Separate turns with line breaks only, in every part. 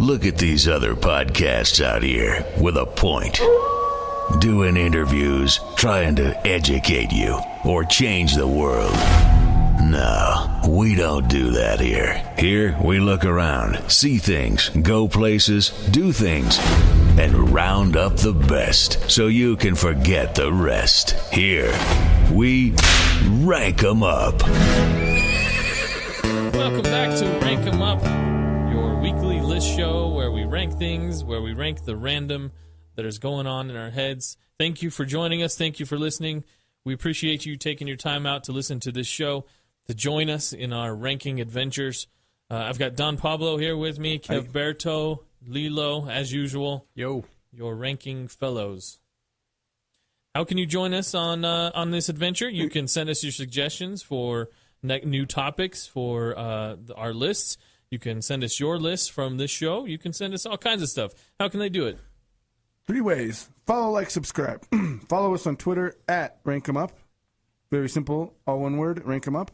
Look at these other podcasts out here with a point. Doing interviews, trying to educate you, or change the world. No, we don't do that here. Here, we look around, see things, go places, do things, and round up the best so you can forget the rest. Here, we rank 'em up.
Welcome back to Rank 'em Up, your weekly list show where we rank things, where we rank the random that is going on in our heads. Thank you for joining us. Thank you for listening. We appreciate you taking your time out to listen to this show, to join us in our ranking adventures. I've got Don Pablo here with me, Kev Berto, Lilo, as usual.
Yo.
Your ranking fellows. How can you join us on this adventure? You can send us your suggestions for new topics for our lists. You can send us your list from this show. You can send us all kinds of stuff. How can they do it?
3 ways. Follow, like, subscribe. Follow us on Twitter at RankEmUp. Very simple, all one word, RankEmUp.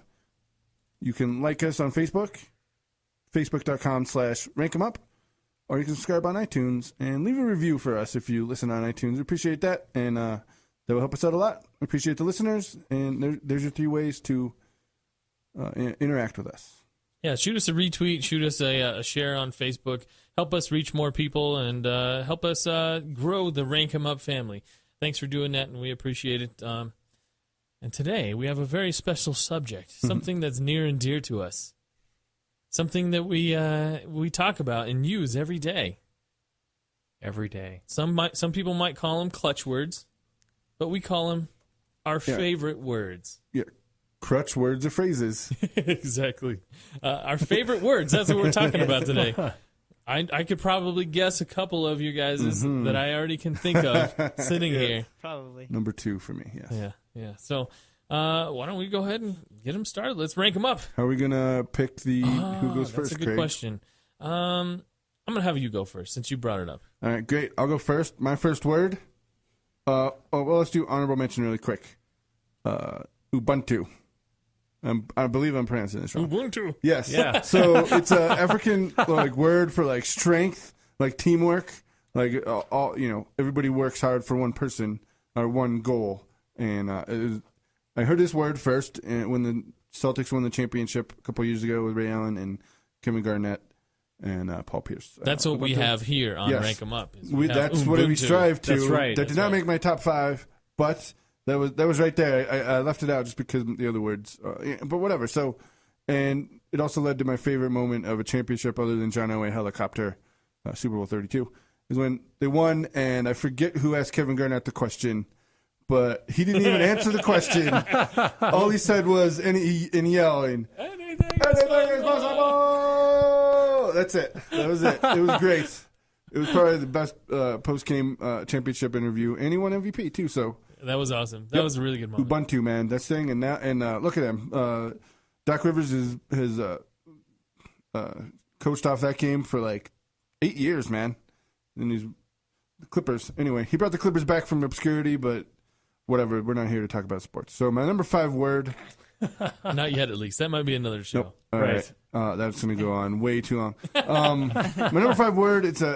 You can like us on Facebook, facebook.com/RankEmUp. Or you can subscribe on iTunes and leave a review for us if you listen on iTunes. We appreciate that, and that will help us out a lot. We appreciate the listeners, and there's your 3 ways to interact with us.
Yeah, shoot us a retweet, shoot us a share on Facebook. Help us reach more people and help us grow the Rank 'em Up family. Thanks for doing that, and we appreciate it. And today we have a very special subject, something that's near and dear to us, something that we talk about and use every day.
Every day.
Some people might call them clutch words, but we call them our favorite words.
Yeah. Crutch words or phrases.
Exactly. Our favorite words. That's what we're talking about today. I could probably guess a couple of you guys that I already can think of sitting here.
Probably.
Number 2 for me, yes.
Yeah. So why don't we go ahead and get them started? Let's rank them up.
How are we going to pick who goes first,
That's a good
Craig?
question. I'm going to have you go first since you brought it up.
All right, great. I'll go first. My first word. Let's do honorable mention really quick. Ubuntu. I believe I'm pronouncing this wrong.
Ubuntu.
Yes.
Yeah.
So it's an African word for strength, teamwork, everybody works hard for one person or one goal. And I heard this word first when the Celtics won the championship a couple years ago with Ray Allen and Kevin Garnett and Paul Pierce.
That's what we have here on Rank 'em Up.
That's what we strive to.
That's right.
That did not make my top 5, but that was right there. I left it out just because of the other words. But whatever. So, and it also led to my favorite moment of a championship other than John Elway helicopter, Super Bowl 32, is when they won, and I forget who asked Kevin Garnett the question, but he didn't even answer the question. All he said was, and yelling,
Anything
is possible! That's it. That was it. It was great. It was probably the best post-game championship interview, and he won MVP too, so.
That was awesome. That was a really good moment.
Ubuntu, man, that's thing, and look at him. Doc Rivers has coached off that game for 8 years, man. And he's the Clippers. Anyway, he brought the Clippers back from obscurity, but whatever. We're not here to talk about sports. So my number 5 word.
Not yet, at least. That might be another show.
Nope. All right. That's going to go on way too long. My number 5 word. It's a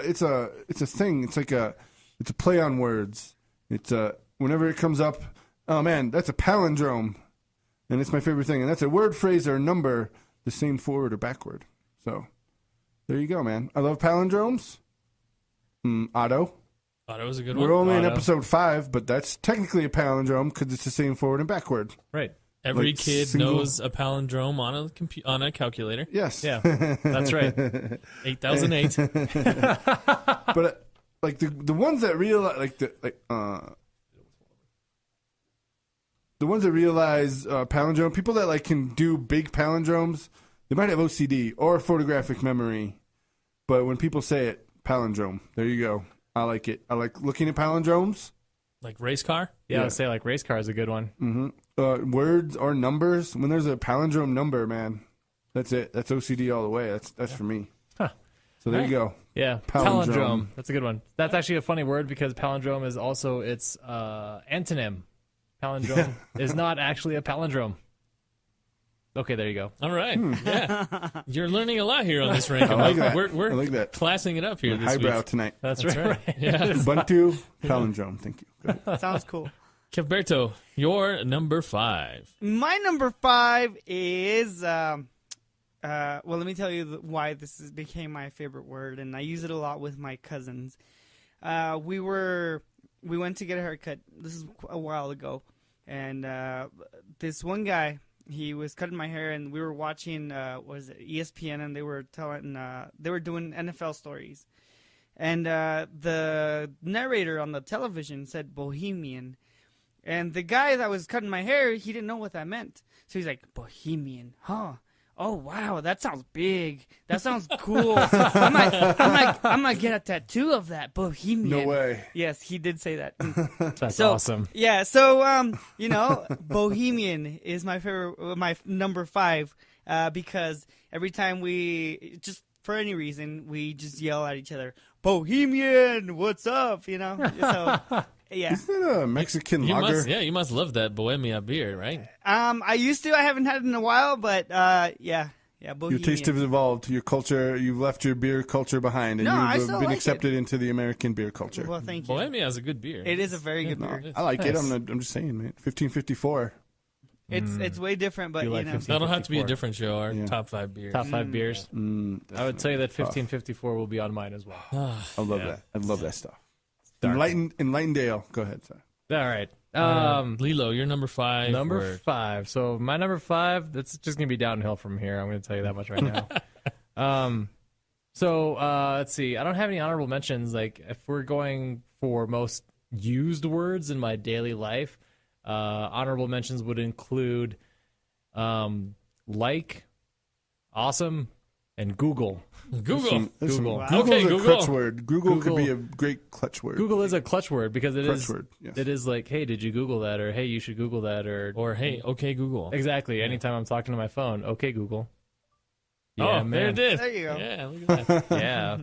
thing. It's it's a play on words. It's whenever it comes up, oh man, that's a palindrome, and it's my favorite thing. And that's a word, phrase, or a number, the same forward or backward. So there you go, man. I love palindromes. Otto.
Otto was a good one.
We're only in episode 5, but that's technically a palindrome because it's the same forward and backward.
Right.
Every kid knows a palindrome on a calculator.
Yes.
Yeah, that's right.
8008.
But the ones that realize the ones that realize palindrome, people that can do big palindromes, they might have OCD or photographic memory. But when people say it, palindrome, there you go. I like it. I like looking at palindromes.
Like race car?
Yeah, I'd say race car is a good one.
Mm-hmm. Words or numbers. When there's a palindrome number, man, that's it. That's OCD all the way. That's for me.
Huh.
So there you go.
Yeah, palindrome. That's a good one. That's actually a funny word because palindrome is also its antonym. Palindrome is not actually a palindrome. Okay, there you go.
All right. Yeah. You're learning a lot here on this rank.
I like that.
We're
I like that.
classing it up here this
Highbrow
week.
tonight.
That's
That's
right.
right. Yeah.
Ubuntu palindrome. Thank you. Go ahead.
Sounds cool.
Gilberto, your number 5.
My number 5 is well, let me tell you why became my favorite word, and I use it a lot with my cousins. We went to get a haircut. This is a while ago, and this one guy, he was cutting my hair, and we were watching ESPN, and they were doing NFL stories, and the narrator on the television said Bohemian. And the guy that was cutting my hair, he didn't know what that meant. So he's like, Bohemian, huh? Oh, wow, that sounds big. That sounds cool. I might get a tattoo of that, Bohemian.
No way.
Yes, he did say that.
That's awesome.
Yeah, so, Bohemian is my favorite, my number 5, because every time for any reason, we just yell at each other, Bohemian, what's up, So... Yeah.
Isn't that a Mexican lager?
You must love that Bohemia beer, right?
I used to. I haven't had it in a while, but yeah, Bohemian.
Your taste has evolved. Your culture, you've left your beer culture behind, and
No, I
you've
still
been
like
accepted into the American beer culture.
Well, thank you.
Bohemia is a good beer.
It is a very good beer.
I like it.
Nice.
I'm just saying, man. 1554.
It's way different, but
You like 15?
That'll have to be a
54.
different show. Our
Yeah.
top 5 beers.
Top 5 beers. I would say that
Tough.
1554 will be on mine as well.
I love that. I love that stuff.
Dark.
Enlightened Dale. Go ahead, sorry.
All right.
Lilo, you're number 5.
Number
word.
5. So my number 5, that's just going to be downhill from here. I'm going to tell you that much right now. Let's see. I don't have any honorable mentions. Like, if we're going for most used words in my daily life, honorable mentions would include like, awesome, and Google.
Google.
Google.
Google's
Okay,
a
Google.
clutch word. Google could
Google.
be a great clutch word.
Google is a clutch word because it
Clutch
is.
word, yes.
It is like, hey, did you Google that? Or hey, you should Google that. Or
Hey, okay, Google.
exactly. Anytime I'm talking to my phone, okay, Google. Yeah,
Oh,
man.
there it is.
There you go.
Yeah, look at that.
Yeah,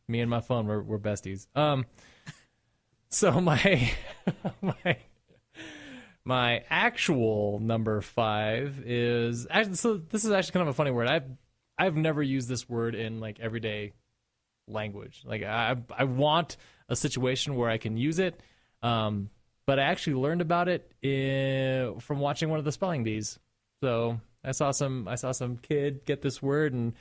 me and my phone, we're besties. So my my actual number 5 is actually. So this is actually kind of a funny word. I've never used this word in like everyday language. Like I want a situation where I can use it, but I actually learned about it from watching one of the spelling bees. So I saw some kid get this word, and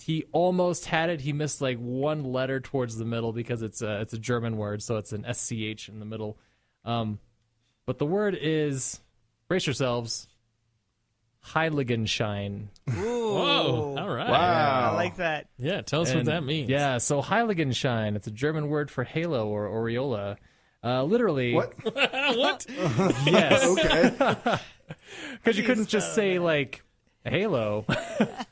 he almost had it. He missed like one letter towards the middle because it's a German word, so it's an SCH in the middle. But the word is, brace yourselves, Heiligenschein.
Ooh.
Whoa. All right.
Wow.
I like that.
Yeah, tell us what
And,
that means.
Yeah, so Heiligenschein, it's a German word for halo or aureola. Literally,
What?
What?
yes,
Okay.
because you couldn't just say like halo,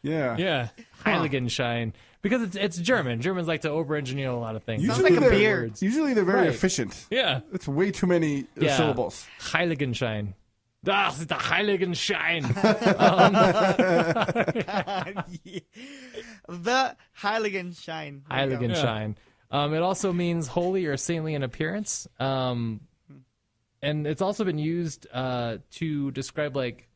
Yeah.
Yeah.
Heiligenschein, because it's German. Germans like to over-engineer a lot of things.
Sounds like a
they're-
beer.
Usually they're very
Right.
efficient.
Yeah.
It's way too many
Yeah.
syllables.
Heiligenschein. Das ist der Heiligenschein.
The Heiligenschein. There you go.
Heiligenschein. It also means holy or saintly in appearance. And it's also been used to describe like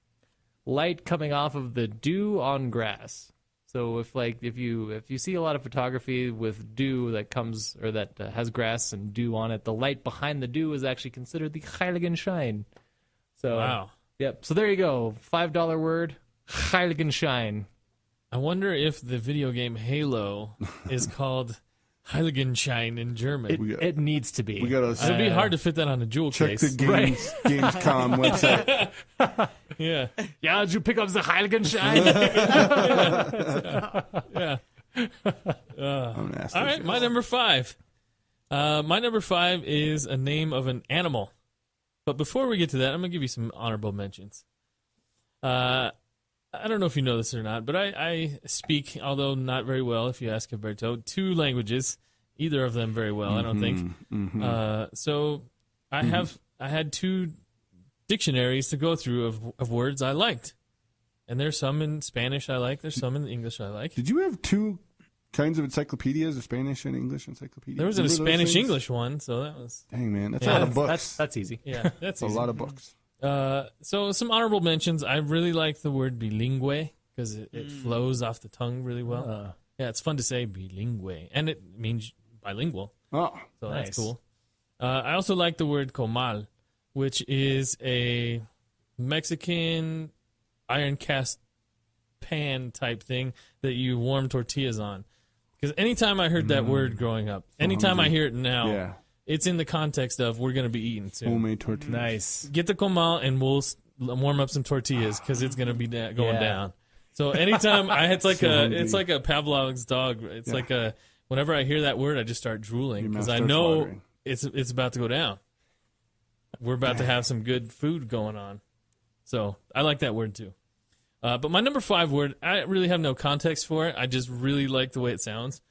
light coming off of the dew on grass. So if you see a lot of photography with dew that comes or that has grass and dew on it, the light behind the dew is actually considered the Heiligenschein. So
Wow.
Yep. So there you go. $5 word, Heiligenschein.
I wonder if the video game Halo is called Heiligenschein in German.
It needs to be.
We gotta
It'd be hard to fit that on a jewel
check
case.
the Gamescom website.
Yeah.
Yeah, did you pick up the Heiligenschein?
Yeah.
I'm gonna ask
All
those
right, my
guys.
number 5. My number 5 is a name of an animal. But before we get to that, I'm going to give you some honorable mentions. I don't know if you know this or not, but I speak, although not very well, if you ask Alberto, 2 languages, either of them very well, I don't think. So I had 2 dictionaries to go through of words I liked. And there's some in Spanish I like, there's some in English I like.
Did you have 2 kinds of encyclopedias, a Spanish and English encyclopedia?
There was a
Remember those things?
Spanish-English one, so that was...
Dang, man. That's
Yeah,
a lot of books.
That's easy.
Yeah, that's
a
easy.
lot of books.
So some honorable mentions. I really like the word bilingue because it flows off the tongue really well. Yeah, it's fun to say bilingue, and it means bilingual.
Oh,
So
nice.
that's cool. I also like the word comal, which is a Mexican iron cast pan type thing that you warm tortillas on. Because anytime I heard that word growing up, anytime I hear it now,
yeah.
it's in the context of we're going to be eating soon.
Homemade tortillas.
Nice.
Get the comal and we'll warm up some tortillas because it's going to be going
Yeah.
down. So anytime it's like
So hungry.
it's like a Pavlov's dog. It's like whenever I hear that word, I just start drooling
Your mouth
because I
starts
know
watering.
it's about to go down. We're about to have some good food going on. So I like that word too. But my number 5 word, I really have no context for it. I just really like the way it sounds.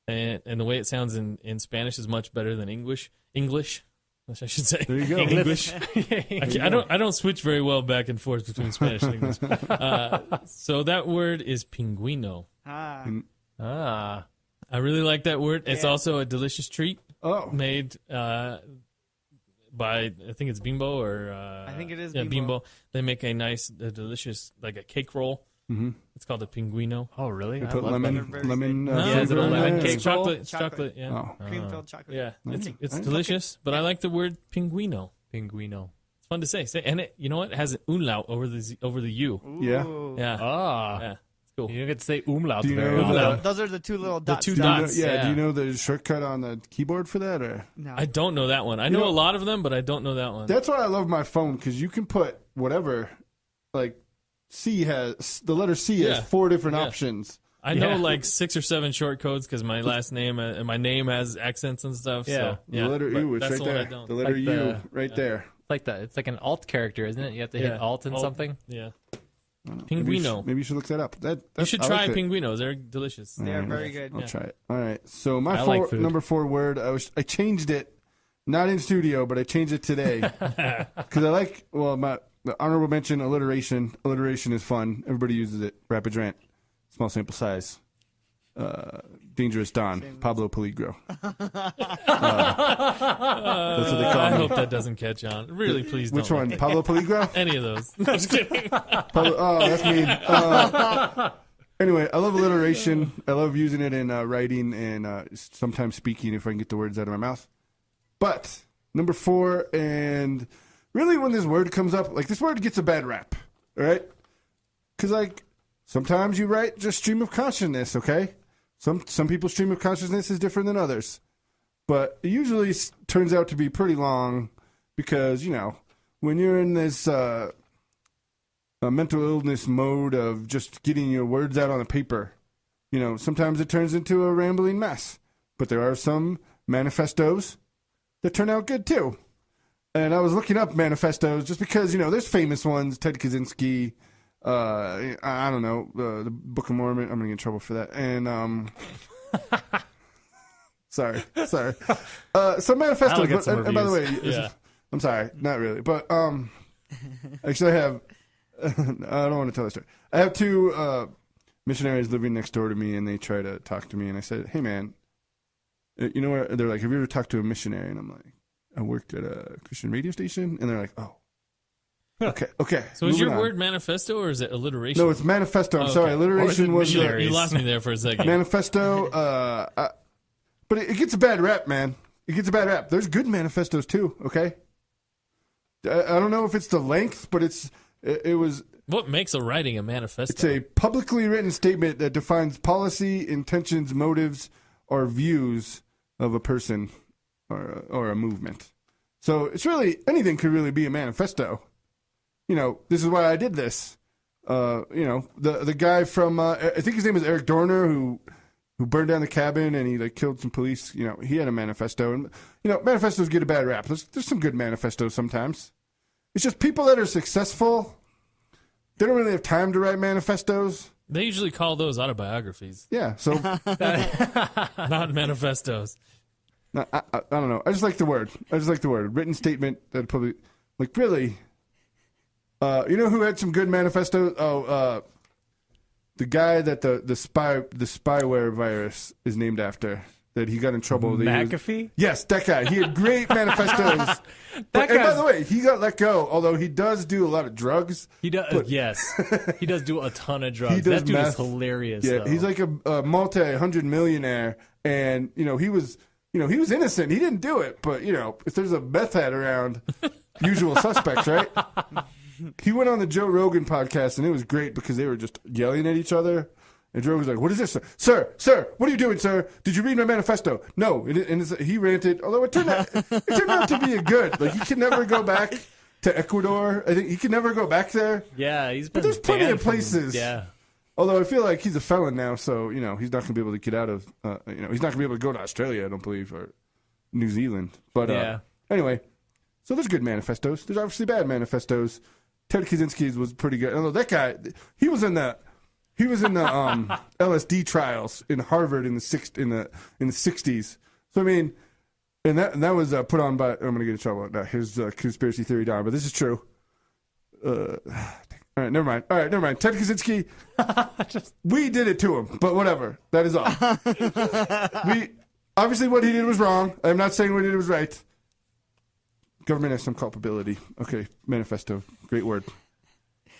And the way it sounds in Spanish is much better than English, which I should say.
There you go.
English. I don't switch very well back and forth between Spanish and English. So that word is pingüino.
Ah.
I really like that word. It's also a delicious treat
Oh,
made by, I think it's Bimbo or...
I think it is
yeah,
Bimbo.
They make a nice, delicious, like a cake roll. Mm-hmm. It's called a pingüino.
Oh, really?
they
I
put
love
lemon,
that.
lemon.
No,
Yeah, is it a
flavor in
lemon
there?
cake?
It's chocolate.
roll?
It's chocolate, yeah.
Oh,
Cream-filled chocolate.
Yeah, it's
Nice.
delicious, but I like the word pingüino.
Pinguino.
It's fun to say. And it, you know what? It has an umlaut over the U.
yeah.
Ooh.
Yeah.
Ah.
Yeah. It's cool.
You don't get to say umlaut
Do you
very
know
often.
that-
Those are the two little dots.
two
Do you know-
dots.
yeah,
yeah.
Do you know the shortcut on the keyboard for that, or?
No.
I don't know that one. I know
know-
a lot of them, but I don't know that one.
That's why I love my phone, because you can put whatever, like the letter C
Yeah.
has 4 different
Yeah.
options.
I know
Yeah.
like 6 or 7 short codes because my last name and my name has accents and stuff.
Yeah.
So,
The
yeah.
letter
but
U is
that's
right
the one I
there.
don't.
The letter
Like
U
the-
right there.
It's like that. It's like an alt character, isn't it? You have to hit alt in
Alt.
something.
Yeah.
Maybe you,
Pingüino.
maybe you should look that up.
You should
I
try
like it.
pingüinos. They're delicious.
They are very good.
I'll
Yeah.
try it. All right. So my
I like food.
number 4 word, I changed it, not in studio, but I changed it today because I like. Well, the honorable mention alliteration. Alliteration is fun. Everybody uses it. Rapid rant. Small sample size. Dangerous Don. Pablo Peligro. That's what they call
I
me.
hope that doesn't catch on. Really, please don't.
Which one? Pablo Peligro?
Any of those. No, just kidding.
Oh, that's mean. Anyway, I love alliteration. I love using it in writing and sometimes speaking if I can get the words out of my mouth. But number 4, and really when this word comes up, like this word gets a bad rap, all right? Because like sometimes you write just stream of consciousness, okay? Some people's stream of consciousness is different than others. But it usually turns out to be pretty long because, you know, when you're in this a mental illness mode of just getting your words out on a paper, you know, sometimes it turns into a rambling mess. But there are some manifestos that turn out good too. And I was looking up manifestos just because, you know, there's famous ones, Ted Kaczynski, I don't know, the Book of Mormon. I'm going to get in trouble for that. And, sorry. Some manifestos.
I'll get some
and by the way,
reviews.
Yeah.
I'm sorry, not really. But, actually I have, I don't want to tell the story. I have 2 missionaries living next door to me, and they try to talk to me. And I said, "Hey, man, you know where?" They're like, "Have you ever talked to a missionary?" And I'm like, "I work at a Christian radio station." And they're like, "Oh, okay."
So is your
moving on.
word manifesto or is it alliteration?
No, it's manifesto. I'm
Okay.
sorry,
Or is
alliteration
it
was
missionary?
You lost me there for a second.
manifesto. But it gets a bad rap, man. It gets a bad rap. There's good manifestos too. Okay. I don't know if it's the length, but it was.
What makes a writing a manifesto?
It's a publicly written statement that defines policy, intentions, motives, or views of a person or a movement. So it's really, anything could really be a manifesto. You know, this is why I did this. You know, the guy from, I think his name is Eric Dorner, who burned down the cabin and he like killed some police. You know, he had a manifesto. And, you know, manifestos get a bad rap. There's some good manifestos sometimes. It's just people that are successful, they don't really have time to write manifestos.
They usually call those autobiographies,
Yeah, so
not manifestos.
no, I don't know. I just like the word. Written statement that probably, like, really. You know who had some good manifestos? the guy that the spyware virus is named after. that he got in trouble.
McAfee?
Yes, that guy. He had great manifestos. And by the way, he got let go, although he does do a lot of drugs.
He does, yes. He does do a ton of drugs.
He does
That dude
meth.
is hilarious,
Yeah,
though.
he's like a multi-hundred millionaire, and he was innocent. He didn't do it, but if there's a meth head around, usual suspects, right? He went on the Joe Rogan podcast, and it was great because they were just yelling at each other. And Joe was like, "What is this, sir? Sir, what are you doing, sir? Did you read my manifesto?" No, he ranted. Although it turned out to be a good. Like he can never go back to Ecuador. I think he can never go back there.
Yeah, he's been.
But there's plenty
banned
of places.
Yeah.
Although I feel like he's a felon now, so he's not going to be able to get out of. He's not going to be able to go to Australia, I don't believe, or New Zealand. But
Yeah.
Anyway, so there's good manifestos. There's obviously bad manifestos. Ted Kaczynski's was pretty good. Although that guy, he was in the LSD trials in Harvard in the 60s. So I mean, and that was put on by. I'm going to get in trouble now. His conspiracy theory down, but this is true. All right, never mind. Ted Kaczynski, we did it to him, but whatever. That is all. Obviously what he did was wrong. I'm not saying what he did was right. Government has some culpability. Okay, manifesto, great word.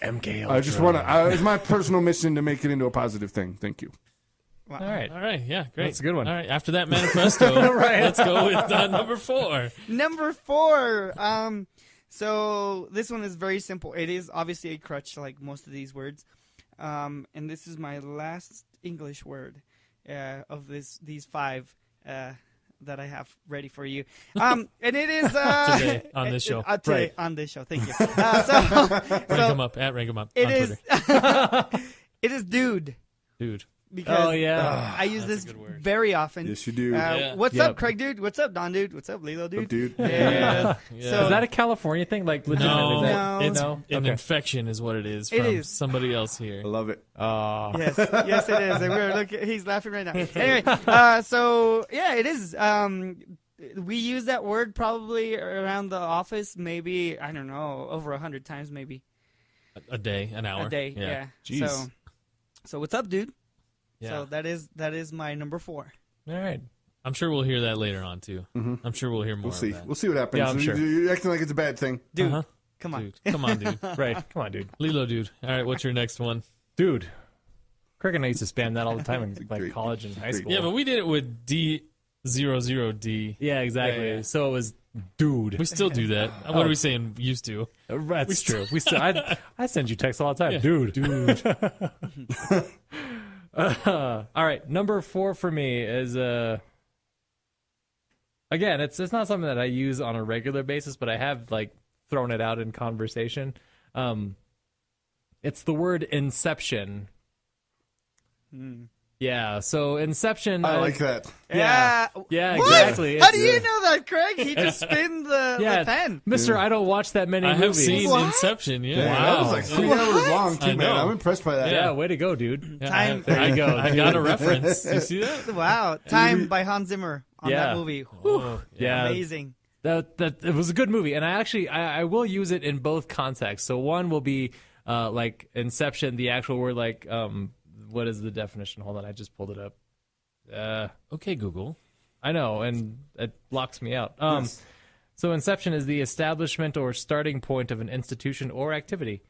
MK Ultra.
I just want to. It's my personal mission to make it into a positive thing. Thank you.
Wow.
All right.
All right, yeah, great.
That's a good one.
All right, after that manifesto, let's go with number 4.
Number 4. So this one is very simple. It is obviously a crutch, like most of these words. And this is my last English word of these 5 that I have ready for you. And it is
Today on this show.
Today on this show. Thank you.
Rank them up at Rank 'em Up
It
on
is.
Twitter.
It is dude.
Dude.
Because
Oh, yeah.
I use
That's
this
a good word.
very often.
Yes, you do.
Yeah.
What's
Yep.
up, Craig dude? What's up, Don dude? What's up, Lilo dude?
Dude.
Yeah.
Yeah.
So
Is that a California thing? Like, legitimately?
No,
Is that-
it's
no?
an
Okay.
infection is what it is
It
from
is.
somebody else here.
I love it.
Yes, it is. And we're looking. He's laughing right now. Anyway, so yeah, it is. We use that word probably around the office, maybe I don't know, over 100 times, maybe
A day, an hour.
a day. Yeah.
Jeez.
So what's up, dude?
Yeah.
So that is my number 4.
All right.
I'm sure we'll hear that later on too. I'm sure we'll hear more.
We'll see.
Of that.
We'll see what happens.
Yeah, I'm sure.
You're acting like it's a bad thing.
Dude,
Uh-huh.
come on.
Dude, come on, dude.
Right. Come on, dude.
Lilo, dude. All right, what's your next one?
Dude. Craig and I used to spam that all the time in like
Great.
college and high
Great.
school.
Yeah, but we did it with D00D.
Yeah, exactly.
Yeah, yeah.
So it was dude.
We still do that. What are we saying? Used to.
That's true. We still. I send you texts all the time,
Yeah.
dude.
Dude.
All right, number 4 for me is again, it's not something that I use on a regular basis, but I have like thrown it out in conversation. It's the word inception. Yeah, so inception.
I like that.
Yeah, yeah,
What?
exactly.
How do
It's-
you know that, Craig? He just spinned the pen.
Mister, I don't watch that many
I have
movies.
seen
What?
Inception. Yeah.
Yeah, that was like 3 hours long,
I
too, man.
know.
I'm impressed by that.
Yeah, way to go, dude.
Yeah,
Time-
I,
There you go,
I got a reference. You see that?
Wow. Time by Hans Zimmer on
Yeah.
that movie.
Oh,
Yeah,
Amazing.
That it was a good movie, and I will use it in both contexts. So one will be like Inception, the actual word, like what is the definition? Hold on, I just pulled it up.
Okay, Google.
I know, and it blocks me out.
Yes.
So inception is the establishment or starting point of an institution or activity.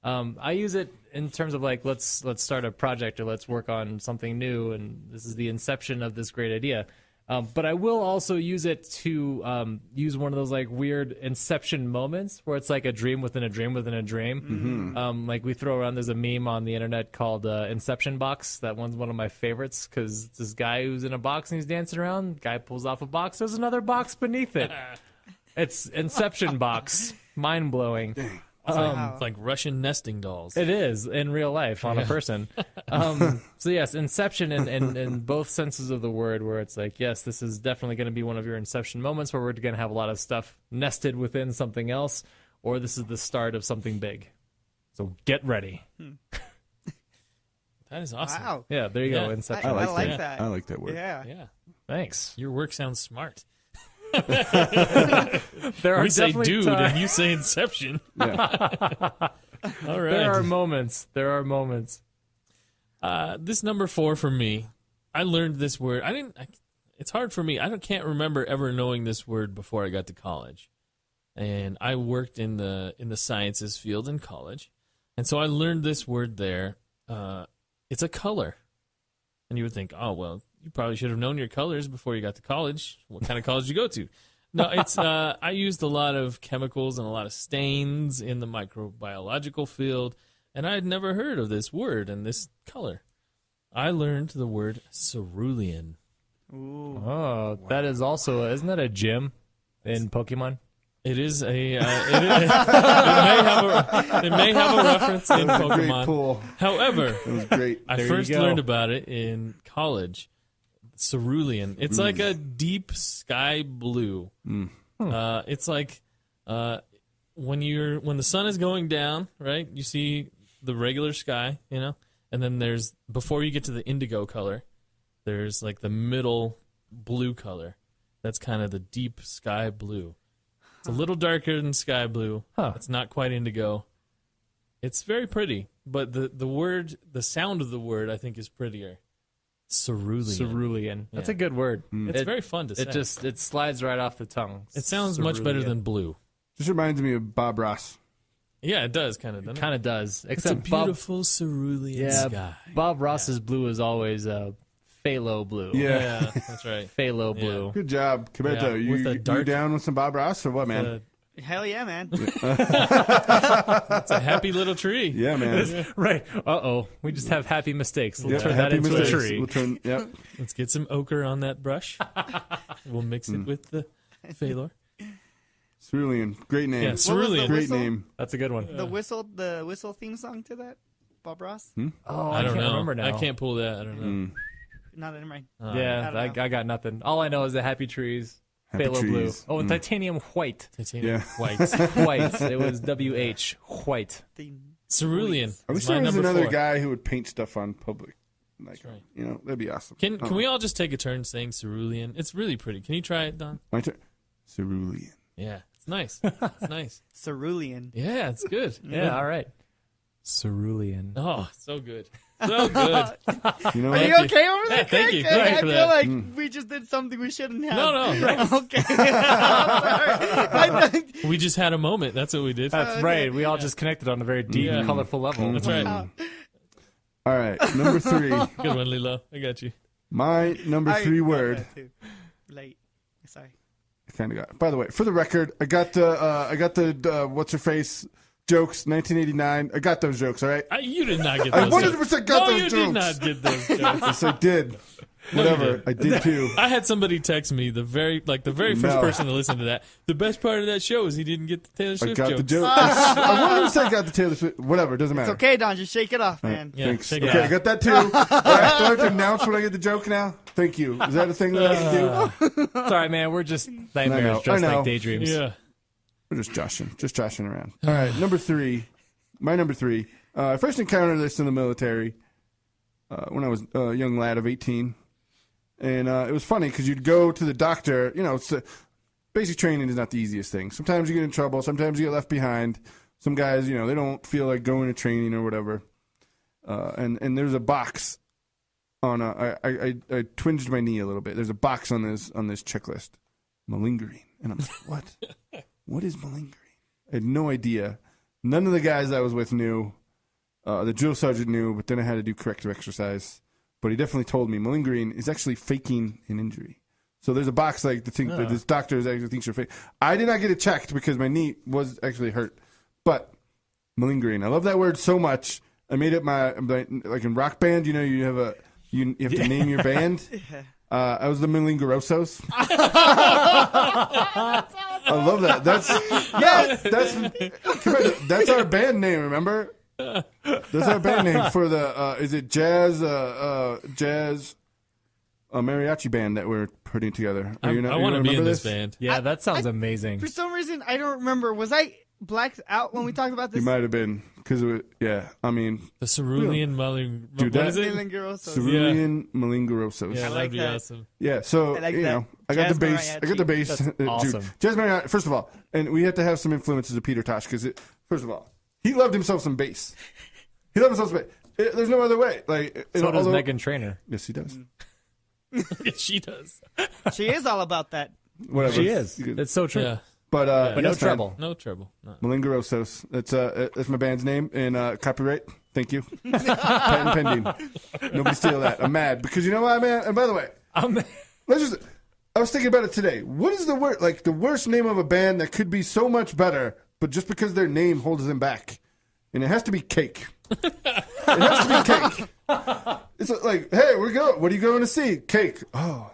I use it in terms of like let's start a project or let's work on something new, and this is the inception of this great idea. But I will also use it to use one of those like weird inception moments where it's like a dream within a dream within a dream. Like we throw around, there's a meme on the internet called Inception Box. That one's one of my favorites because it's this guy who's in a box and he's dancing around. Guy pulls off a box. There's another box beneath it. It's Inception Box. Mind blowing.
It's like Russian nesting dolls.
It is in real life on a person. So yes, inception in both senses of the word, where it's like, yes, this is definitely going to be one of your inception moments where we're going to have a lot of stuff nested within something else, or this is the start of something big. So get ready.
That is awesome.
Wow.
Yeah, there you go.
Yeah.
Inception.
I
like
like
that.
that.
I like that word.
Yeah.
Yeah.
Thanks.
Your work sounds smart.
There are
We say
definitely
dude
ti-
and you say Inception.
Yeah.
All right.
There are moments. There are moments.
This number 4 for me, I learned this word. it's hard for me. Can't remember ever knowing this word before I got to college. And I worked in the sciences field in college. And so I learned this word there. It's a color. And you would think, oh, well, you probably should have known your colors before you got to college. What kind of college did you go to? No, it's I used a lot of chemicals and a lot of stains in the microbiological field, and I had never heard of this word and this color. I learned the word cerulean.
Ooh.
Oh, that is also, isn't that a gym in Pokemon?
It is a. It may have a reference in
That was a great
Pokemon.
pull.
However,
It was great.
I
There you
first
go.
learned about it in college. Cerulean. It's like a deep sky blue. It's like when the sun is going down, right? You see the regular sky, and then there's, before you get to the indigo color, there's like the middle blue color. That's kind of the deep sky blue. It's a little darker than sky blue.
Huh.
It's not quite indigo. It's very pretty, but the sound of the word, I think, is prettier. Cerulean.
Cerulean. That's
Yeah.
a good word.
It's very fun to say.
It slides right off the tongue.
It sounds much better
Cerulean.
than blue.
Just reminds me of Bob Ross.
Yeah, it does kind of. Doesn't it?
Kind of does.
It's
Except
a beautiful cerulean sky.
Bob Ross's blue is always phthalo blue.
Yeah.
That's right.
Phthalo blue.
Good job, Cabeto.
Yeah, with
you,
a
you
dark-
down with some Bob Ross or what, man?
Hell yeah, man.
It's a happy little tree.
Yeah, man.
Right. Uh-oh. We just have happy mistakes. We'll
Yeah,
turn that
happy
into
mistakes.
a tree.
We'll turn, yep.
Let's get some ochre on that brush. We'll mix it with the phalor.
Cerulean. Great name.
Yeah, cerulean.
Great
Whistle?
name.
That's a good one.
The whistle theme song to that, Bob Ross.
Oh,
I don't
can't
know.
remember now.
I can't pull that. I don't know.
Not in mind.
Yeah,
I don't
I got nothing. All I know is the happy trees.
Happy
Phthalo blue.
trees.
Oh, and titanium white.
Titanium
Yeah.
white.
White. It was WH. White.
Theme.
Cerulean.
I wish
is my
there was
number
another
4.
guy who would paint stuff on public. Like,
right.
that'd be awesome.
Can we all just take a turn saying cerulean? It's really pretty. Can you try it, Don?
My turn. Cerulean.
Yeah, it's nice. It's nice.
Cerulean.
Yeah, it's good.
Yeah, all right. Cerulean.
Oh, so good. So good.
You know
Are
what?
you okay over there?
Hey, thank you.
Okay,
Thank you
I
for
feel
that.
like we just did something we shouldn't have.
No.
Okay. I'm sorry.
We just had a moment. That's what we did.
That's right. We all just connected on a very deep,
Yeah.
colorful level.
That's right.
All right. Number 3.
Good one, Lilo. I got you.
My number 3 word.
Late. Sorry.
I kind of got it. By the way, for the record, I got the what's her face jokes 1989. I got those jokes. All right.
You did not get
I
those.
100% got
no,
those
you
jokes.
did not get those jokes.
Yes, I did.
No, you
Whatever.
didn't.
I did too.
I had somebody text me the very first
No.
person to listen to that. The best part of that show is he didn't get the Taylor
I
Swift
got
jokes.
the joke. I 100% got the Taylor Swift. Whatever. Doesn't matter.
It's okay, Don. Just shake it off, man.
Yeah,
Thanks.
shake it
Okay,
off.
I got that too. All right, do I have to announce when I get the joke now? Thank you. Is that a thing that I can do?
It's all right, man. We're just nightmares,
I
just
know.
like daydreams.
Yeah.
We're just joshing around. All right, number 3. My number 3. I first encountered this in the military when I was a young lad of 18. And it was funny because you'd go to the doctor. Basic training is not the easiest thing. Sometimes you get in trouble. Sometimes you get left behind. Some guys, they don't feel like going to training or whatever. And there's a box on I twinged my knee a little bit. There's a box on this checklist. Malingering. And I'm like, what? What is malingering? I had no idea. None of the guys I was with knew. The drill sergeant knew, but then I had to do corrective exercise. But he definitely told me malingering is actually faking an injury. So there's a box like the thing that this doctor actually thinks you're fake. I did not get it checked because my knee was actually hurt. But malingering, I love that word so much. I made it my like in Rock Band. You have you have to name your band. I was the Malingerosos. I love that. That's our band name. Remember? That's our band name for the. Is it jazz mariachi band that we're putting together?
I want to be in this band.
Yeah, that sounds amazing.
For some reason, I don't remember. Was I blacked out when we talked about this?
You might have been because I mean,
The Cerulean Maling.
Dude,
What
that-
is it?
Malingerosos.
Cerulean Malingerosos.
Yeah,
I
that'd
like
be
that.
awesome.
Yeah, so
I like
you
that.
know, I got the
Jazz
bass. I got the bass.
That's
dude.
awesome.
Jazz mariachi. First of all, and we had to have some influences of Peter Tosh because, first of all, he loved himself some bass. He loved himself some bass. There's no other way. Like,
So does
although-
Meghan Trainor.
Yes, he does.
She does.
She is all about that.
Whatever.
She is. It's so true.
Yeah.
But
But no
yes, man.
trouble.
No trouble. No.
Malingerosos. That's my band's name and copyright. Thank you. Patent pending. Nobody steal that. I'm mad because you know why, man. And by the way, I was thinking about it today. What is the worst name of a band that could be so much better, but just because their name holds them back? And it has to be Cake. It has to be Cake. It's like, hey, what are you going to see? Cake. Oh,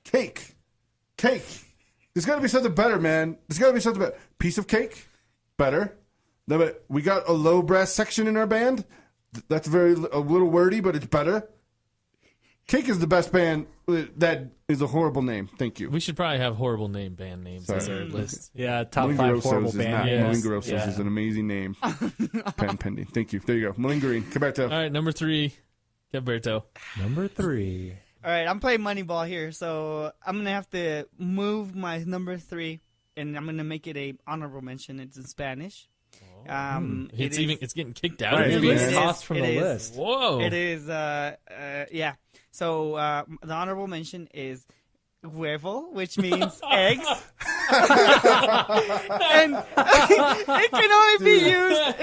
Cake. There's got to be something better, man. There's got to be something better. Piece of cake, better. No, but we got a low brass section in our band. That's a little wordy, but it's better. Cake is the best band. That is a horrible name. Thank you.
We should probably have horrible band names as our list.
Yeah, top 5 horrible band.
Malingerosos is an amazing name. Patent pending. Thank you. There you go. Malingering. Caberto.
All right, number 3, Caberto.
Number 3.
All right, I'm playing Moneyball here, so I'm going to have to move my number 3, and I'm going to make it a honorable mention. It's in Spanish.
It's getting kicked out
Right,
of
it's
the
being
list.
tossed from the list.
Whoa.
It is, yeah. So the honorable mention is huevo, which means eggs. And it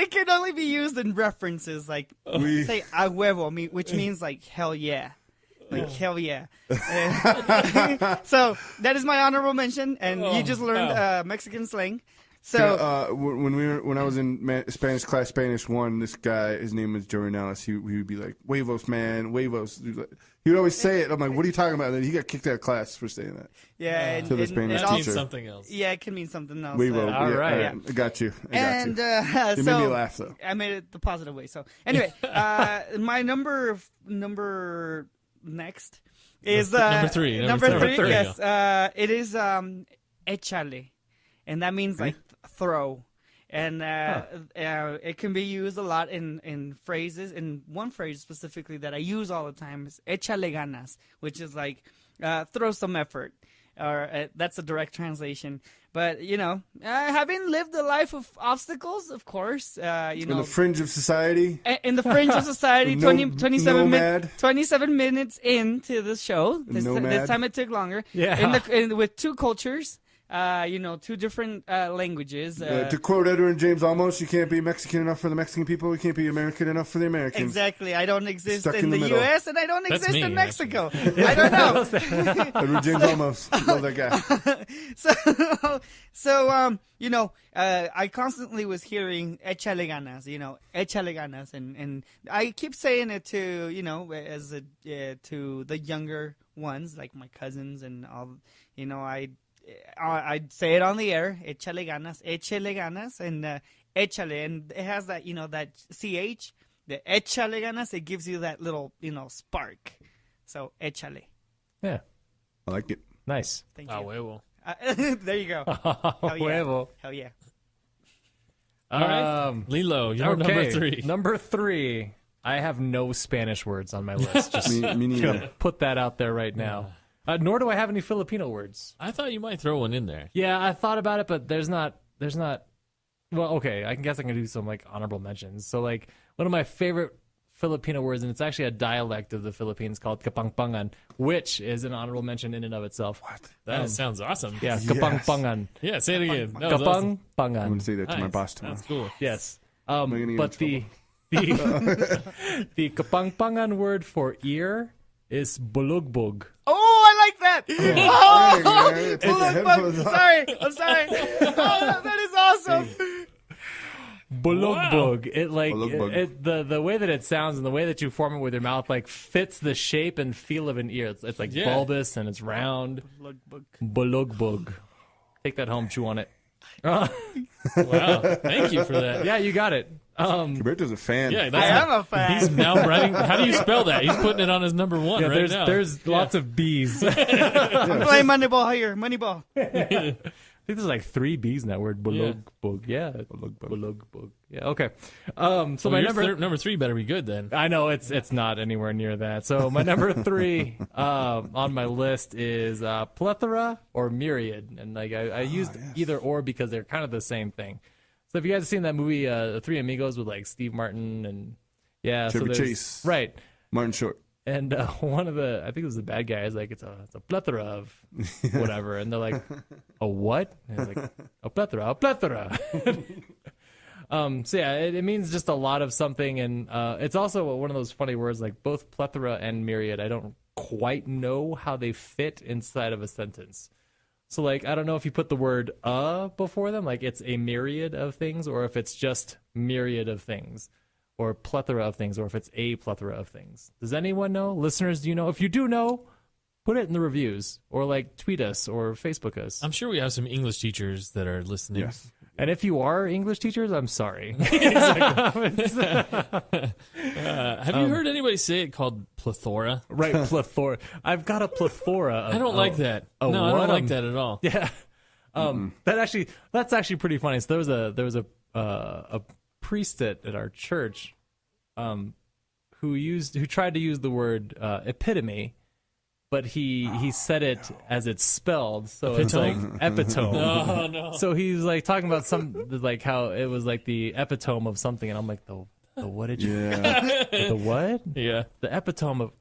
can only be used in references like say a huevo, which means like hell yeah. Like hell yeah. So that is my honorable mention, and you just learned Mexican slang. So
when I was in Spanish class, Spanish 1, this guy, his name was Joe Renales. He would be like, "Huevos, man, huevos." He would always say it. I'm like, "What are you talking about?" And then he got kicked out of class for saying that.
Yeah,
to the Spanish
That
teacher.
means something else.
Yeah, it can mean something else.
Huevo.
All
yeah,
right.
I got you. I got
And
you. You
so
made me laugh though.
I made it the positive way. So anyway, my number next is
Number three.
Number
Number
three.
three.
Yes, it is échale, and that means like throw. And it can be used a lot in phrases. And one phrase specifically that I use all the time is échale ganas, which is like throw some effort. Or that's a direct translation. But, having lived a life of obstacles, of course,
In the fringe of society.
In the fringe of society,
No-
27
nomad.
27 minutes into this show. This
Nomad.
time it took longer.
Yeah.
With 2 cultures. 2 different languages.
To quote Edward and James Olmos, you can't be Mexican enough for the Mexican people. You can't be American enough for the Americans.
Exactly. I don't exist
Stuck
in
in
the
the middle.
U.S. and I don't
That's
exist
me,
in Mexico. I don't know.
Edward James Olmos. Love that guy.
I constantly was hearing échale ganas, échale ganas, and I keep saying it to, to the younger ones, like my cousins and all, I'd say it on the air, échale ganas, and échale, and it has that, that CH, the échale ganas, it gives you that little, spark. So, échale.
Yeah.
I like it.
Nice.
Thank you.
Huevo.
There you go. Hell yeah.
Huevo.
Hell yeah.
All right. Lilo, you're number 3.
Number 3. I have no Spanish words on my list. Just
Me neither.
put that out there right now. Nor do I have any Filipino words.
I thought you might throw one in there.
Yeah, I thought about it, but there's not. Well, okay, I guess I can do some like honorable mentions. So like one of my favorite Filipino words, and it's actually a dialect of the Philippines called kapangpangan, which is an honorable mention in and of itself. What?
That sounds awesome.
Yeah, kapangpangan.
Yeah, say it again. That was awesome.
Kapangpangan.
I'm going to say that to my
Nice.
boss tomorrow.
That's cool.
Yes.
gonna get
But
in
the kapangpangan word for ear is bulugbog.
Oh, I like that.
Hey, put the
Look,
headphones on.
I'm sorry. Oh, that is awesome.
Bulugbog. It like
Bulugbog.
the way that it sounds and the way that you form it with your mouth like fits the shape and feel of an ear. It's like
Yeah.
bulbous and it's round. Bulugbog. Take that home, chew on it.
Wow. Thank you for that.
Yeah, you got it.
Roberto's a fan.
Yeah,
I
that's
am a fan.
He's now writing. How do you spell that? He's putting it on his number 1
yeah,
right now.
there's lots of B's. I
I'm playing Moneyball here. Moneyball.
think there's like 3 B's in that word. Bulugbog. Yeah. Bulugbog. Yeah. Okay. So my
number 3 better be good then.
I know it's not anywhere near that. So my number 3 on my list is plethora or myriad, and like I used either or because they're kind of the same thing. So if you guys have seen that movie, The Three Amigos with like Steve Martin and
Chevy
there's-
Chase.
right?
Martin Short.
And one of I think it was the bad guy, is like, it's a plethora of whatever. And they're like, a what? And it's like, a plethora. So yeah, it means just a lot of something. And it's also one of those funny words, like both plethora and myriad. I don't quite know how they fit inside of a sentence. So like, I don't know if you put the word before them, like it's a myriad of things, or if it's just myriad of things. Or plethora of things, or if it's a plethora of things. Does anyone know? Listeners, do you know? If you do know, put it in the reviews, or like tweet us or Facebook us.
I'm sure we have some English teachers that are listening.
Yes.
And if you are English teachers, I'm sorry.
Have you heard anybody say it called plethora?
Right, plethora. I've got a plethora. Of,
I don't like that. No, I don't like that at all.
Yeah. That's actually pretty funny. So there was a priest at our church who tried to use the word epitome, but he said it as it's spelled, so it's like epitome.
Oh, no.
So he's like talking about like how it was like the epitome of something, and I'm like, the what did you?
Yeah.
The what?
Yeah.
The epitome of.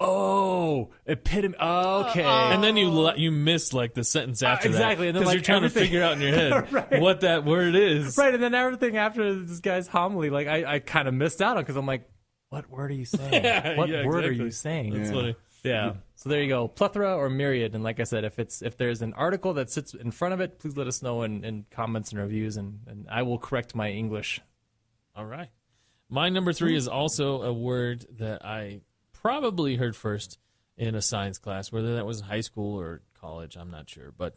Oh, epitome. Oh, okay.
And then you miss like the sentence after
exactly,
that,
and then,
because
like,
you're trying to figure out in your head
Right.
what that word is.
Right, and then everything after this guy's homily, like I kind of missed out on, because I'm like, what word are you saying? What word are
exactly.
you saying?
That's funny.
Yeah. So there you go, plethora or myriad. And like I said, if there's an article that sits in front of it, please let us know in comments and reviews, and I will correct my English.
All right. My number 3 is also a word that I probably heard first in a science class, whether that was high school or college, I'm not sure. But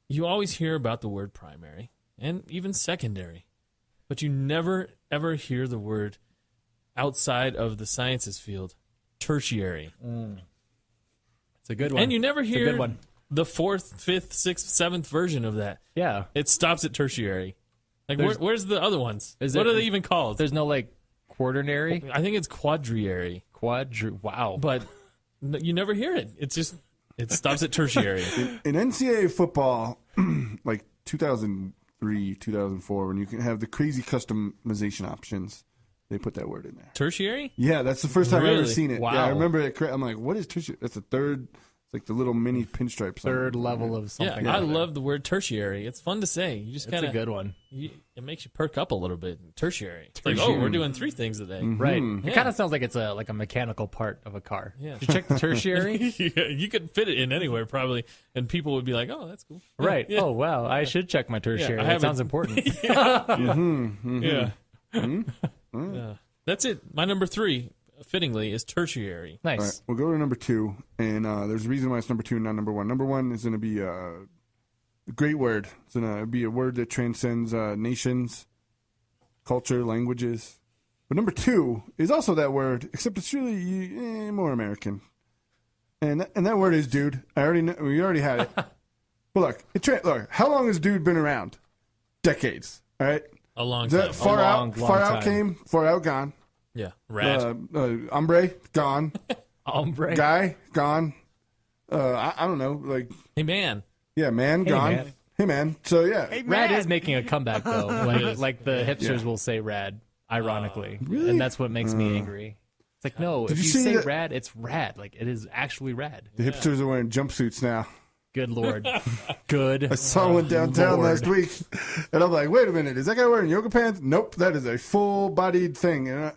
you always hear about the word primary and even secondary, but you never, ever hear the word outside of the sciences field, tertiary.
It's a good one.
And you never
It's a
hear
good one.
the 4th, 5th, 6th, 7th version of that.
Yeah.
It stops at tertiary. Like, where's the other ones? What are they even called?
There's no like quaternary,
I think it's quadriary,
wow.
but you never hear it. It's just, it stops at tertiary.
In NCAA football, like 2003, 2004, when you can have the crazy customization options, they put that word in there.
Tertiary?
Yeah, that's the first time I've ever
Really?
seen it.
Wow.
Yeah, I remember it. I'm like, what is tertiary? That's the third. It's like the little mini pinstripe.
Third level of something.
Yeah, I love the word tertiary. It's fun to say. You just
It's
kind
a
of,
good one.
it makes you perk up a little bit. Tertiary. It's like,
Tertiary.
oh, we're doing 3 things today.
Right.
Yeah.
It kind of sounds like it's a mechanical part of a car.
Yeah.
You check the tertiary?
Yeah, you could fit it in anywhere probably, and people would be like, oh, that's cool. Yeah,
Right.
Yeah.
Oh, wow. I should check my tertiary.
I
That
haven't-
sounds important.
Yeah. Yeah. That's it. My number 3, fittingly, is tertiary.
Nice.
All right, we'll go to number 2, and there's a reason why it's number 2 and not number 1. Number 1 is going to be a great word. It's going to be a word that transcends nations, culture, languages. But number 2 is also that word, except it's really more American. And that word is dude. I already know, we already had it. But look, how long has dude been around? Decades. All right.
A long
Is that
time.
far
long,
out?
long
Far
time.
out came. Far out gone.
Yeah. Rat.
Hombre gone.
Hombre.
Guy gone. I don't know. Like
Hey, man.
yeah, man gone.
man.
Hey man. So yeah.
Hey,
Rad
man.
is making a comeback, though. Like the hipsters will say rad, ironically. And that's what makes me angry. It's like, no, if
you
you
see
say
that-
rad, it's rad. Like, it is actually rad.
The hipsters are wearing jumpsuits now.
Good Lord. Good.
I saw one downtown
Lord.
last week, and I'm like, wait a minute, is that guy wearing yoga pants? Nope, that is a full-bodied thing. And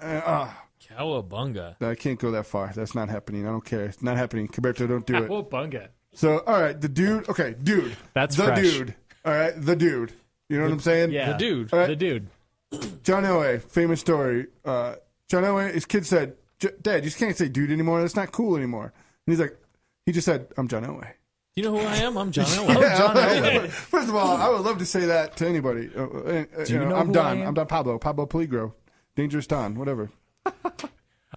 Cowabunga.
I can't go that far. That's not happening. I don't care. It's not happening. Caberto, don't do it.
Oh, bunga.
So, all right, the dude. Okay, dude.
That's
the
fresh.
dude. All right, the dude. You know what I'm saying?
Yeah.
The dude.
All right.
The dude.
John Elway, famous story. John Elway, his kid said, Dad, you just can't say dude anymore. That's not cool anymore. And he's like, he just said, I'm John Elway.
You know who I am? I'm John Elway.
Yeah, First of all, I would love to say that to anybody.
you know
I'm
who
Don.
I am?
I'm Don Pablo. Pablo Peligro. Dangerous Don. Whatever.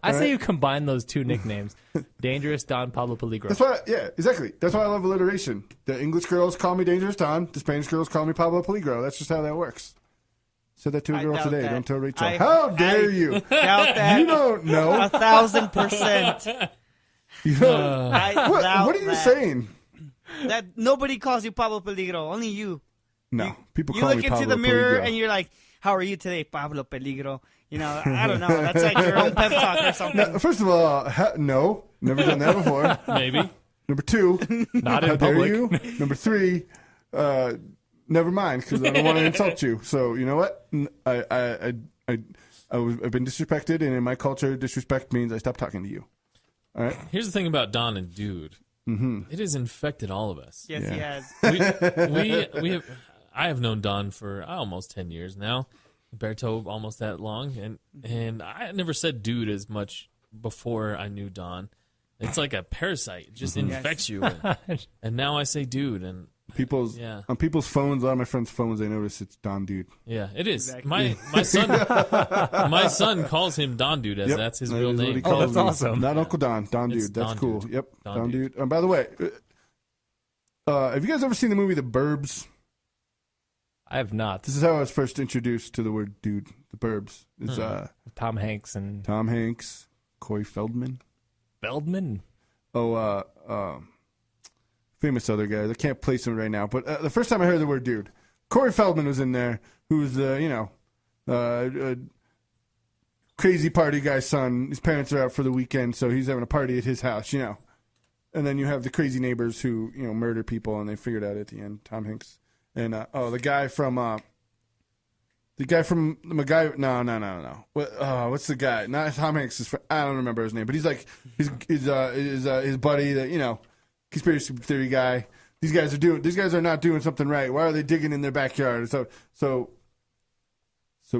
I say you combine those two nicknames. Dangerous Don Pablo Peligro.
That's why, yeah, exactly. That's why I love alliteration. The English girls call me Dangerous Don. The Spanish girls call me Pablo Peligro. That's just how that works. Said that to a
I
girl
doubt
today.
that.
Don't tell Rachel.
I-
How dare
I
you?
Doubt that.
You don't know.
1,000%.
You don't.
I doubt
What are you
that.
saying?
That nobody calls you Pablo Peligro. Only you.
No, people
You
call
look
me
into
Pablo
the mirror
Peligro.
and you're like, "How are you today, Pablo Peligro?" You know, I don't know. That's like your own pep talk or something.
Now, first of all, no, never done that before.
Maybe.
Number 2,
Not
how
in
dare
public.
you? Number 3, never mind, because I don't want to insult you. So you know what? I've been disrespected, and in my culture, disrespect means I stop talking to you. All right.
Here's the thing about Don and Dude. Mm-hmm. It has infected all of us.
Yes,
Yeah.
he has.
We have. I have known Don for almost 10 years now. Berto almost that long, and I never said dude as much before I knew Don. It's like a parasite; it just infects you. And now I say dude, and on people's phones, a lot of my friends' phones, they notice it's Don Dude. yeah, it is.
Exactly.
My son calls him Don Dude, as that's his
That
real
is what he
name.
calls
that's
me.
awesome.
Not Uncle Don, Don
It's
Dude. That's
Don
cool.
Dude.
Yep,
Don
Don
Dude.
Dude. And by the way, have you guys ever seen the movie The Burbs?
I have not.
This is how I was first introduced to the word dude. The Burbs. It's
Tom Hanks and
Tom Hanks, Corey Feldman.
Feldman.
Famous other guys. I can't place him right now. But the first time I heard the word dude, Corey Feldman was in there, who's crazy party guy's son. His parents are out for the weekend, so he's having a party at his house, you know. And then you have the crazy neighbors who, murder people, and they figured out at the end, Tom Hanks. And, the guy from MacGyver. No. What's the guy? Not Tom Hanks. I don't remember his name, but he's like his buddy that conspiracy theory guy. These guys are not doing something right. Why are they digging in their backyard? So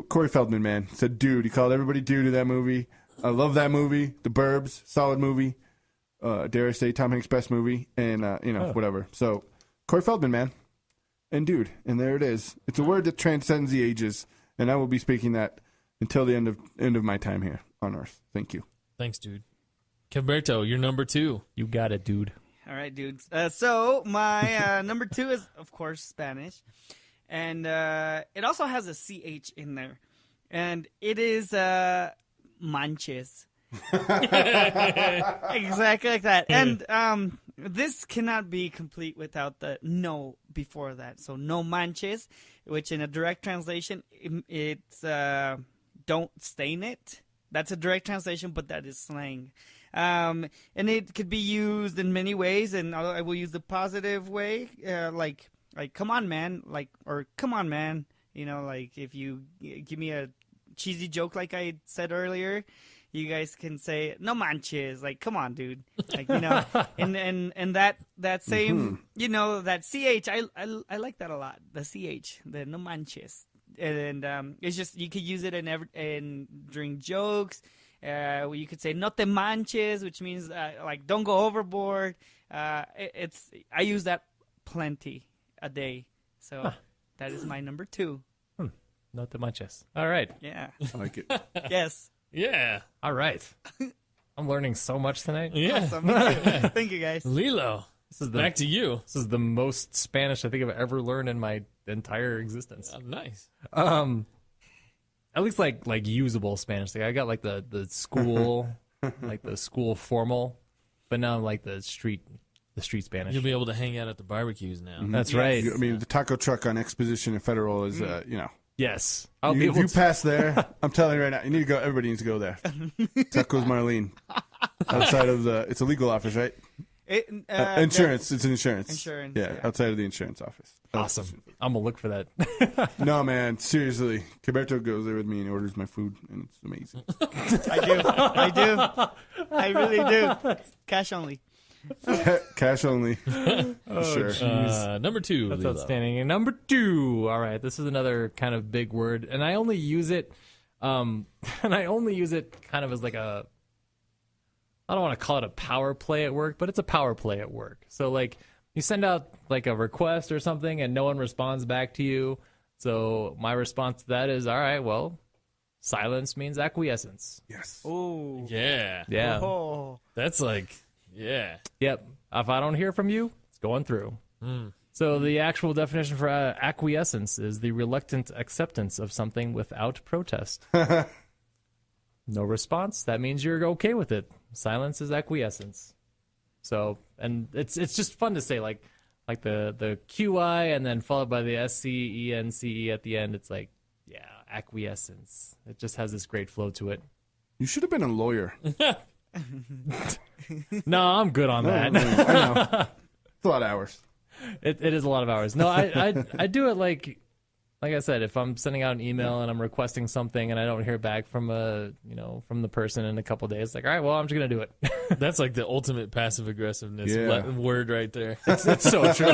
Corey Feldman, man, said dude. He called everybody dude in that movie. I love that movie. The Burbs, solid movie. Dare I say Tom Hanks' best movie, and whatever. So Corey Feldman, man. And dude, and there it is. It's a word that transcends the ages, and I will be speaking that until the end of my time here on Earth. Thank you.
Thanks, dude. Gilberto, you're number 2.
You got it, dude.
All right, dudes. So my number 2 is, of course, Spanish. And it also has a CH in there. And it is manches. Exactly like that. And this cannot be complete without the no before that. So no manches, which in a direct translation, it's don't stain it. That's a direct translation, but that is slang. And it could be used in many ways, and I will use the positive way, like come on, man, or come on, man. Like if you give me a cheesy joke like I said earlier, you guys can say no manches, like come on, dude, like and that same that ch I like that a lot, the ch, the no manches, and it's just you could use it in during jokes. You could say no te manches, which means like don't go overboard. I use that plenty a day, so that is my number 2.
No te manches. All right.
Yeah.
I like it.
Yes.
Yeah.
All right. I'm learning so much tonight.
Yeah.
Awesome. Thank you, guys.
Lilo, back to you.
This is the most Spanish I think I've ever learned in my entire existence.
Oh, nice.
At least like usable Spanish. Like I got like the school like the school formal, but now like the street Spanish.
You'll be able to hang out at the barbecues now.
That's right.
I mean, the taco truck on Exposition and Federal is,
Yes. I'll be
if
able
you
to
pass there, I'm telling you right now, you need to go. Everybody needs to go there. Tacos Marlene, outside of it's a legal office, right? Insurance. It's an insurance.
Insurance,
Yeah,
yeah.
outside of the insurance office.
Awesome. I'm gonna look for that.
No, man, seriously. Gilberto goes there with me and orders my food, and it's amazing.
I do. I really do. Cash only.
Cash only. For sure.
Number 2.
That's
Lilo.
outstanding. And number 2. All right, this is another kind of big word, and I only use it, kind of as like a. I don't want to call it a power play at work, but it's a power play at work. So like you send out like a request or something, and no one responds back to you. So my response to that is, all right, well, silence means acquiescence.
Yes.
Oh.
Yeah.
Yeah.
Oh.
That's like, yeah.
Yep. If I don't hear from you, it's going through. So the actual definition for acquiescence is the reluctant acceptance of something without protest. No response, that means you're okay with it. Silence is acquiescence. So, and it's just fun to say, like the QI and then followed by the SCENCE at the end. It's like, yeah, acquiescence. It just has this great flow to it.
You should have been a lawyer.
No, I'm good on that.
I know. It's a lot of hours.
It is a lot of hours. No, I do it like I said, if I'm sending out an email and I'm requesting something and I don't hear back from from the person in a couple of days, like, all right, well, I'm just gonna do it.
That's like the ultimate passive aggressiveness word right there.
It's so true.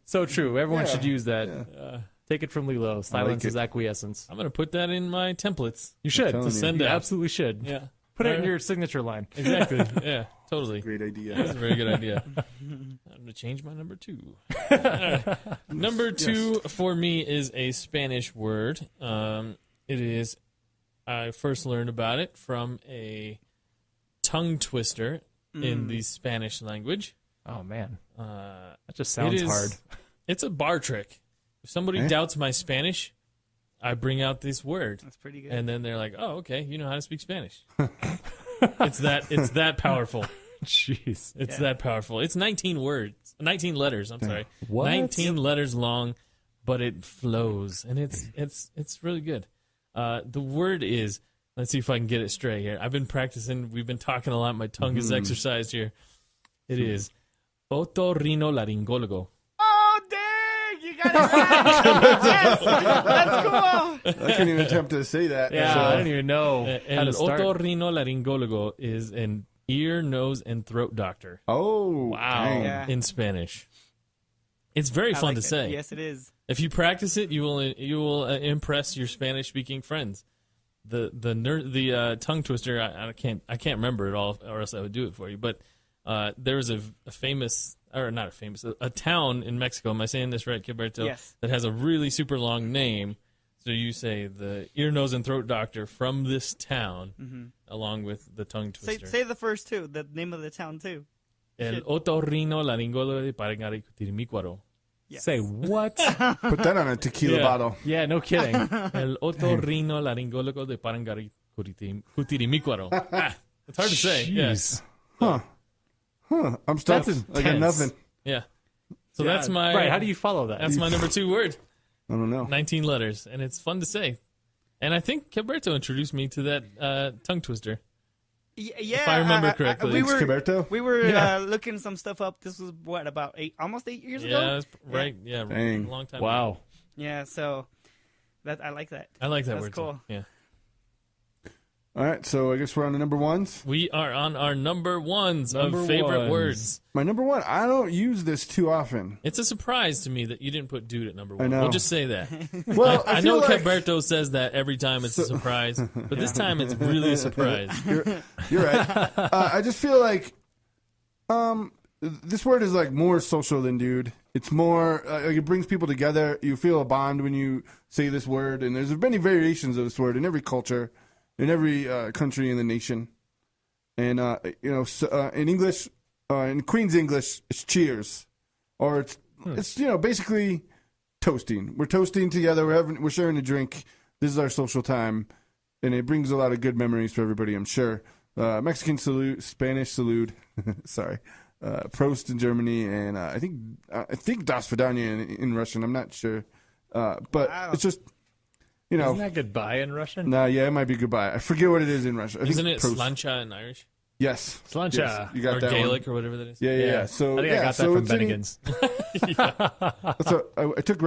So true. Everyone should use that.
Yeah.
Take it from Lilo. Silence is acquiescence.
I'm gonna put that in my templates.
You should.
To send
You
out.
absolutely should.
Yeah.
Put it in your signature line.
Exactly. Yeah. Totally.
Great idea.
That's a very good idea. I'm gonna change my number 2. All right. Number 2 for me is a Spanish word. It is. I first learned about it from a tongue twister in the Spanish language.
Oh man,
Uh,
that just sounds hard.
It's a bar trick. If somebody doubts my Spanish, I bring out this word.
That's pretty good.
And then they're like, "Oh, okay, you know how to speak Spanish." It's that powerful.
Jeez.
It's that powerful. It's 19 letters, I'm sorry.
What?
19 letters long, but it flows and it's really good. The word is, let's see if I can get it straight here. I've been practicing, we've been talking a lot, my tongue is exercised here. It is otorrinolaryngologo.
Oh, dang! You got it right. Yes! That's cool.
I couldn't even attempt to say that.
Yeah,
so-
I don't even know how
El
to start.
otorrinolaryngologo is an ear, nose, and throat doctor
Oh,
Wow.
dang.
Yeah.
in Spanish. It's very
I
fun
like
to
it.
say.
Yes, it is.
If you practice it, you will impress your Spanish speaking friends. The tongue twister, I can't remember it all, or else I would do it for you. But there was a famous, or not a famous, a town in Mexico. Am I saying this right, Gilberto?
Yes.
That has a really super long name. So you say the ear, nose, and throat doctor from this town, along with the tongue twister.
Say the first two, the name of the town too.
El otorrinolaryngólogo de Parangaricutirimícuaro.
Yes.
Say what?
Put that on a tequila
Yeah.
bottle.
Yeah, no kidding.
El otorrinolaryngólogo de Parangaricutirimícuaro. It's hard to say. Yeah.
Jeez.
Huh. I'm stuffed.
That's
I got
intense.
nothing.
Yeah. So that's my
Right, how do you follow that?
That's my number 2 word.
I don't know.
19 letters, and it's fun to say. And I think Gilberto introduced me to that tongue twister.
Yeah,
If I remember correctly.
we
Thanks,
were
Gilberto.
we were
Yeah.
looking some stuff up. This was about almost 8 years ago.
Yeah, that's right. Yeah,
Dang.
a long time.
Wow.
ago.
Yeah, so I like that.
I like that
That's
word.
cool.
Too. Yeah.
All right, so I guess we're on to number ones.
We are on our number ones
Number
of favorite
ones.
words.
My number one, I don't use this too often.
It's a surprise to me that you didn't put dude at number 1.
know.
We'll just say that.
Well,
I
feel
know
like
Gilberto says that every time it's a surprise, but this time it's really a surprise.
you're right. I just feel like this word is like more social than dude. It's more like it brings people together. You feel a bond when you say this word, and there's many variations of this word in every culture, in every country in the nation. And in English, in Queen's English, it's cheers, or it's basically toasting. We're toasting together. We're sharing a drink. This is our social time, and it brings a lot of good memories for everybody, I'm sure. Mexican salute, Spanish salute, sorry, Prost in Germany, and I think Das Vidanya in Russian. I'm not sure, but
Wow.
it's just
Isn't that goodbye in Russian?
Nah, yeah, it might be goodbye. I forget what it is in Russian. I
Isn't
think
it
Prost.
slancha in Irish?
Yes.
Slancha.
Yes, you got
Or
that
Gaelic
one.
or whatever that is?
Yeah. So
I think I got that
so
from
it's in-
Bennigan's.
So I took